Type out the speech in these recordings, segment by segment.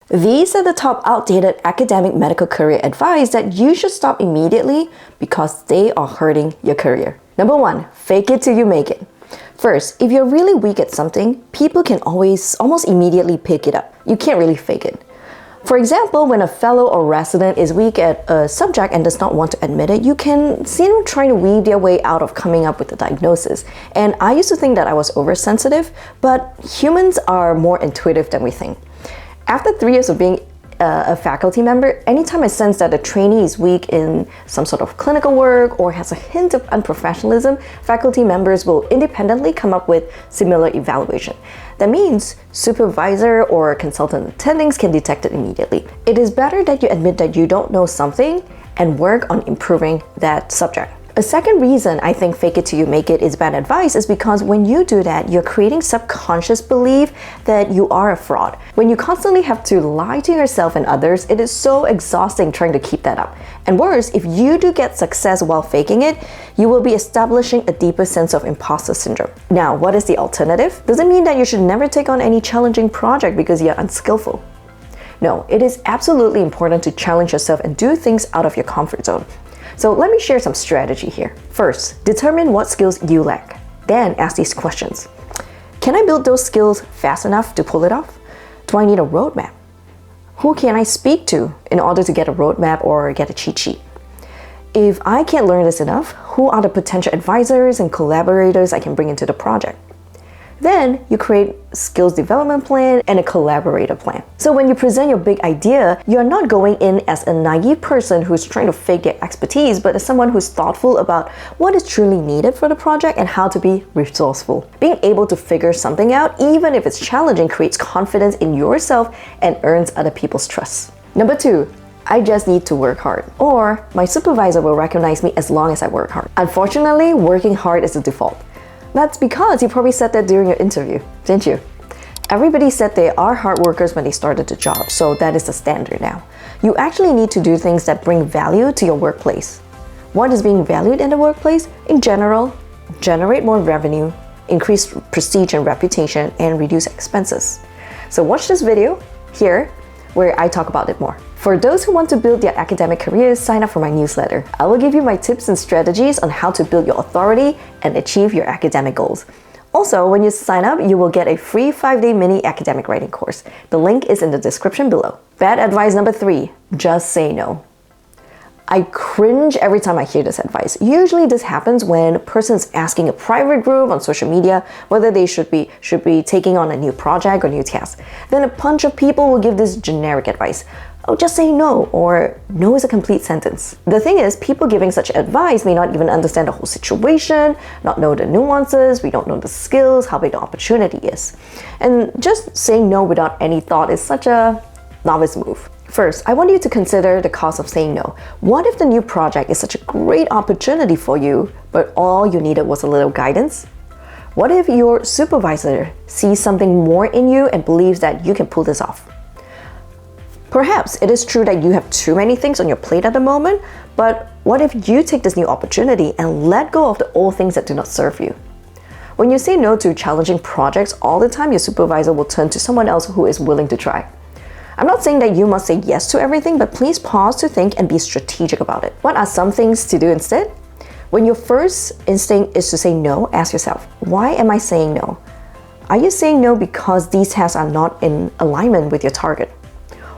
These are the top outdated academic medical career advice that you should stop immediately because they are hurting your career. Number 1, fake it till you make it. First, if you're really weak at something, people can almost immediately pick it up. You can't really fake it. For example, when a fellow or resident is weak at a subject and does not want to admit it, you can see them trying to weave their way out of coming up with a diagnosis. And I used to think that I was oversensitive, but humans are more intuitive than we think. After 3 years of being a faculty member, anytime I sense that a trainee is weak in some sort of clinical work or has a hint of unprofessionalism, faculty members will independently come up with similar evaluation. That means supervisor or consultant attendings can detect it immediately. It is better that you admit that you don't know something and work on improving that subject. A second reason I think fake it till you make it is bad advice is because when you do that, you're creating subconscious belief that you are a fraud. When you constantly have to lie to yourself and others, it is so exhausting trying to keep that up. And worse, if you do get success while faking it, you will be establishing a deeper sense of imposter syndrome. Now, what is the alternative? Does it mean that you should never take on any challenging project because you're unskillful? No, it is absolutely important to challenge yourself and do things out of your comfort zone. So let me share some strategy here. First, determine what skills you lack. Then ask these questions. Can I build those skills fast enough to pull it off? Do I need a roadmap? Who can I speak to in order to get a roadmap or get a cheat sheet? If I can't learn this enough, who are the potential advisors and collaborators I can bring into the project? Then you create a skills development plan and a collaborator plan. So when you present your big idea, you're not going in as a naive person who's trying to fake their expertise, but as someone who's thoughtful about what is truly needed for the project and how to be resourceful. Being able to figure something out, even if it's challenging, creates confidence in yourself and earns other people's trust. Number 2, I just need to work hard. Or my supervisor will recognize me as long as I work hard. Unfortunately, working hard is the default. That's because you probably said that during your interview, didn't you? Everybody said they are hard workers when they started the job, so that is the standard now. You actually need to do things that bring value to your workplace. What is being valued in the workplace? In general, generate more revenue, increase prestige and reputation, and reduce expenses. So watch this video here where I talk about it more. For those who want to build their academic careers, sign up for my newsletter. I will give you my tips and strategies on how to build your authority and achieve your academic goals. Also, when you sign up, you will get a free 5-day mini academic writing course. The link is in the description below. Bad advice number 3, just say no. I cringe every time I hear this advice. Usually this happens when a person is asking a private group on social media whether they should be taking on a new project or new task. Then a bunch of people will give this generic advice. Oh, just say no, or no is a complete sentence. The thing is, people giving such advice may not even understand the whole situation, not know the nuances, we don't know the skills, how big the opportunity is. And just saying no without any thought is such a novice move. First, I want you to consider the cost of saying no. What if the new project is such a great opportunity for you, but all you needed was a little guidance? What if your supervisor sees something more in you and believes that you can pull this off? Perhaps it is true that you have too many things on your plate at the moment, but what if you take this new opportunity and let go of the old things that do not serve you? When you say no to challenging projects all the time, your supervisor will turn to someone else who is willing to try. I'm not saying that you must say yes to everything, but please pause to think and be strategic about it. What are some things to do instead? When your first instinct is to say no, ask yourself, why am I saying no? Are you saying no because these tasks are not in alignment with your target?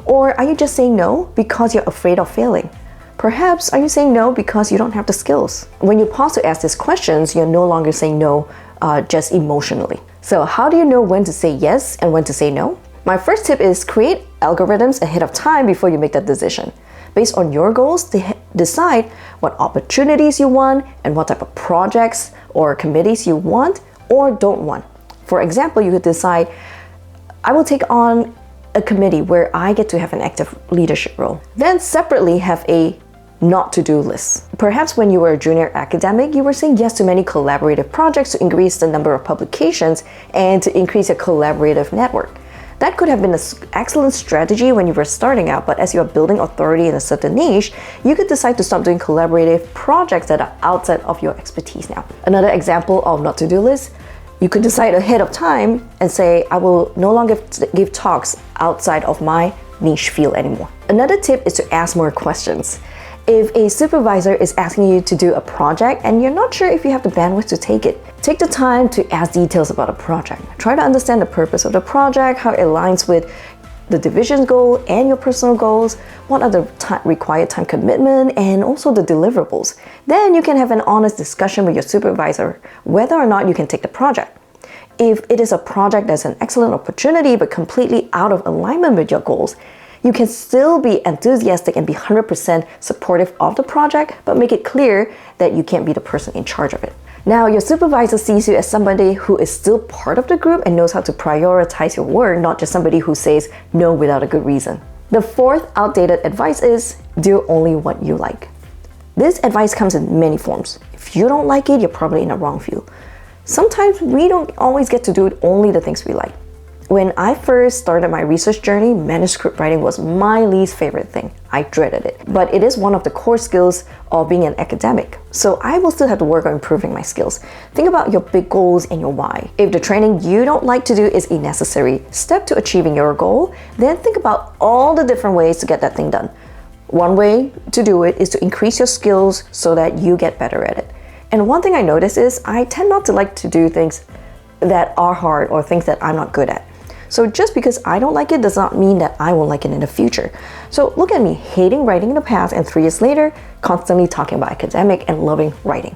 Or are you just saying no because you're afraid of failing? Perhaps are you saying no because you don't have the skills? When you pause to ask these questions, you're no longer saying no just emotionally. So how do you know when to say yes and when to say no? My first tip is create algorithms ahead of time before you make that decision. Based on your goals, decide what opportunities you want and what type of projects or committees you want or don't want. For example, you could decide, I will take on a committee where I get to have an active leadership role. Then separately have a not to-do list. Perhaps when you were a junior academic, you were saying yes to many collaborative projects to increase the number of publications and to increase your collaborative network. That could have been an excellent strategy when you were starting out, but as you are building authority in a certain niche, you could decide to stop doing collaborative projects that are outside of your expertise now. Another example of not to-do list, you could decide ahead of time and say, I will no longer give talks outside of my niche field anymore. Another tip is to ask more questions. If a supervisor is asking you to do a project and you're not sure if you have the bandwidth to take it, take the time to ask details about a project. Try to understand the purpose of the project, how it aligns with the division's goal and your personal goals, what are the required time commitment, and also the deliverables. Then you can have an honest discussion with your supervisor whether or not you can take the project. If it is a project that's an excellent opportunity but completely out of alignment with your goals, you can still be enthusiastic and be 100% supportive of the project, but make it clear that you can't be the person in charge of it. Now, your supervisor sees you as somebody who is still part of the group and knows how to prioritize your work, not just somebody who says no without a good reason. The fourth outdated advice is do only what you like. This advice comes in many forms. If you don't like it, you're probably in the wrong field. Sometimes we don't always get to do only the things we like. When I first started my research journey, manuscript writing was my least favorite thing. I dreaded it. But it is one of the core skills of being an academic. So I will still have to work on improving my skills. Think about your big goals and your why. If the training you don't like to do is a necessary step to achieving your goal, then think about all the different ways to get that thing done. One way to do it is to increase your skills so that you get better at it. And one thing I notice is I tend not to like to do things that are hard or things that I'm not good at. So just because I don't like it does not mean that I won't like it in the future. So look at me, hating writing in the past and 3 years later, constantly talking about academic and loving writing.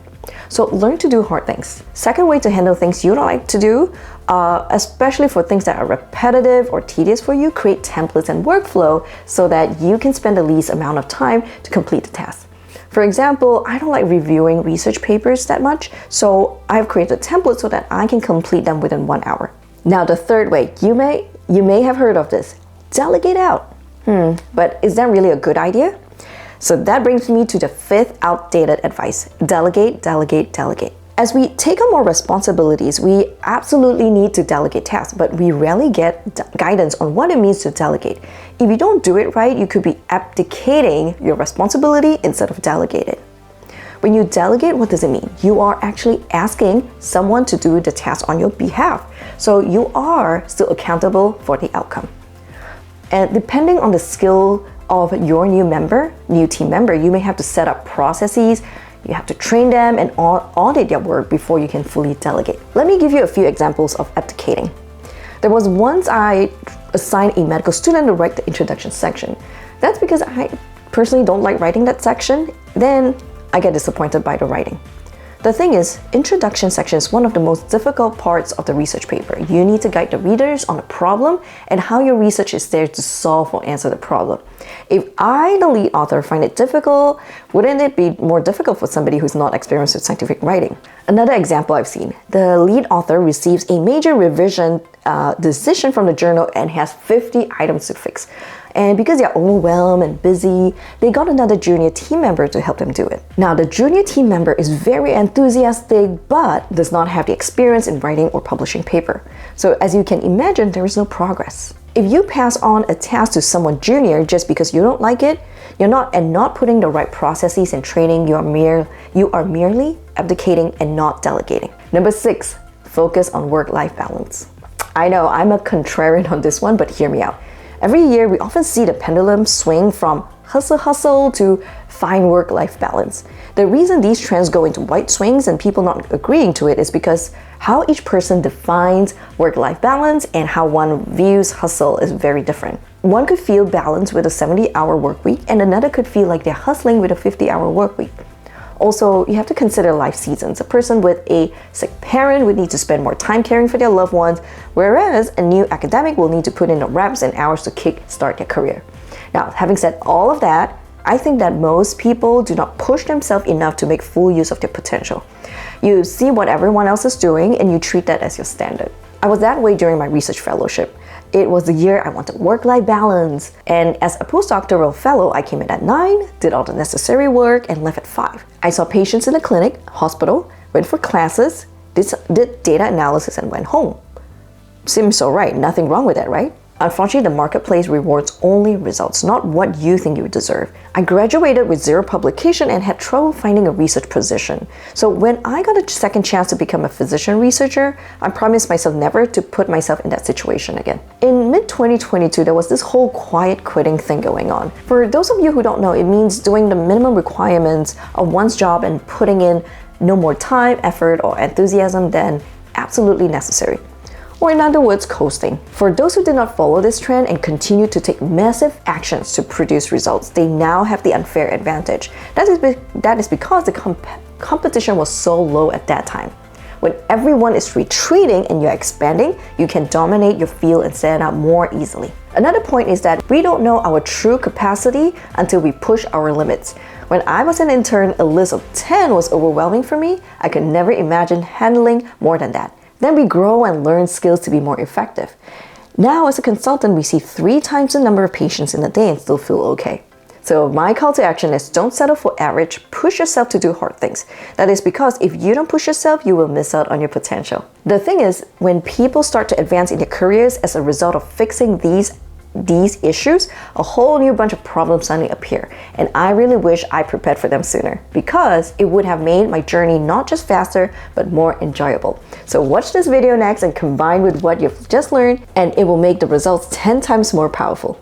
So learn to do hard things. Second way to handle things you don't like to do, especially for things that are repetitive or tedious for you, create templates and workflow so that you can spend the least amount of time to complete the task. For example, I don't like reviewing research papers that much, so I've created a template so that I can complete them within 1 hour. Now, the third way, you may have heard of this, delegate out. But is that really a good idea? So that brings me to the fifth outdated advice, delegate, delegate, delegate. As we take on more responsibilities, we absolutely need to delegate tasks, but we rarely get guidance on what it means to delegate. If you don't do it right, you could be abdicating your responsibility instead of delegating. When you delegate, what does it mean? You are actually asking someone to do the task on your behalf. So you are still accountable for the outcome. And depending on the skill of your new team member, you may have to set up processes, you have to train them and audit their work before you can fully delegate. Let me give you a few examples of abdicating. There was once I assigned a medical student to write the introduction section. That's because I personally don't like writing that section. Then I get disappointed by the writing. The thing is, introduction section is one of the most difficult parts of the research paper. You need to guide the readers on the problem and how your research is there to solve or answer the problem. If I, the lead author, find it difficult, wouldn't it be more difficult for somebody who's not experienced with scientific writing? Another example I've seen, the lead author receives a major revision decision from the journal and has 50 items to fix. And because they're overwhelmed and busy, they got another junior team member to help them do it. Now, the junior team member is very enthusiastic, but does not have the experience in writing or publishing paper. So as you can imagine, there is no progress. If you pass on a task to someone junior just because you don't like it, you're not putting the right processes and training, you are merely abdicating and not delegating. Number 6, focus on work-life balance. I know I'm a contrarian on this one, but hear me out. Every year, we often see the pendulum swing from hustle to find work-life balance. The reason these trends go into wide swings and people not agreeing to it is because how each person defines work-life balance and how one views hustle is very different. One could feel balanced with a 70-hour work week, and another could feel like they're hustling with a 50-hour work week. Also, you have to consider life seasons. A person with a sick parent would need to spend more time caring for their loved ones, whereas a new academic will need to put in the reps and hours to kick-start their career. Now, having said all of that, I think that most people do not push themselves enough to make full use of their potential. You see what everyone else is doing and you treat that as your standard. I was that way during my research fellowship. It was the year I wanted work-life balance, and as a postdoctoral fellow, I came in at 9, did all the necessary work, and left at 5. I saw patients in the clinic, hospital, went for classes, did data analysis, and went home. Seems so right, nothing wrong with that, right? Unfortunately, the marketplace rewards only results, not what you think you deserve. I graduated with 0 publication and had trouble finding a research position. So when I got a second chance to become a physician researcher, I promised myself never to put myself in that situation again. In mid-2022, there was this whole quiet quitting thing going on. For those of you who don't know, it means doing the minimum requirements of one's job and putting in no more time, effort, or enthusiasm than absolutely necessary. Or in other words, coasting. For those who did not follow this trend and continue to take massive actions to produce results, they now have the unfair advantage. That is because the competition was so low at that time. When everyone is retreating and you're expanding, you can dominate your field and stand out more easily. Another point is that we don't know our true capacity until we push our limits. When I was an intern, a list of 10 was overwhelming for me. I could never imagine handling more than that. Then we grow and learn skills to be more effective. Now, as a consultant, we see 3 times the number of patients in a day and still feel okay. So my call to action is don't settle for average, push yourself to do hard things. That is because if you don't push yourself, you will miss out on your potential. The thing is, when people start to advance in their careers as a result of fixing these issues, a whole new bunch of problems suddenly appear. And I really wish I prepared for them sooner, because it would have made my journey not just faster, but more enjoyable. So watch this video next and combine with what you've just learned, and it will make the results 10 times more powerful.